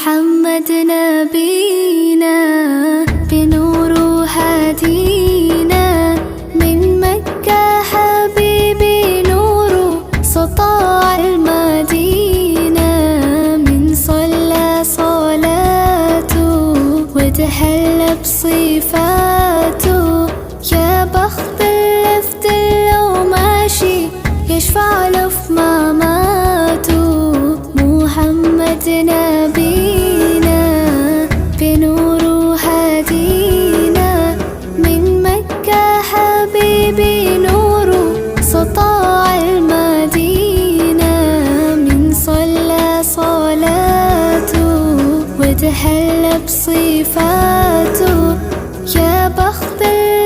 محمد نبينا بنور هدينا من مكة حبيبي نور سطاع المدينة من صلى صلاته وتحلى بصفاته يا بخت اللفت لو ماشي يشفع له في مماته محمد نبينا بنور هدينا من مكة حبيبي نور سطاع المدينة من صلى صلاته وتحلى بصفاته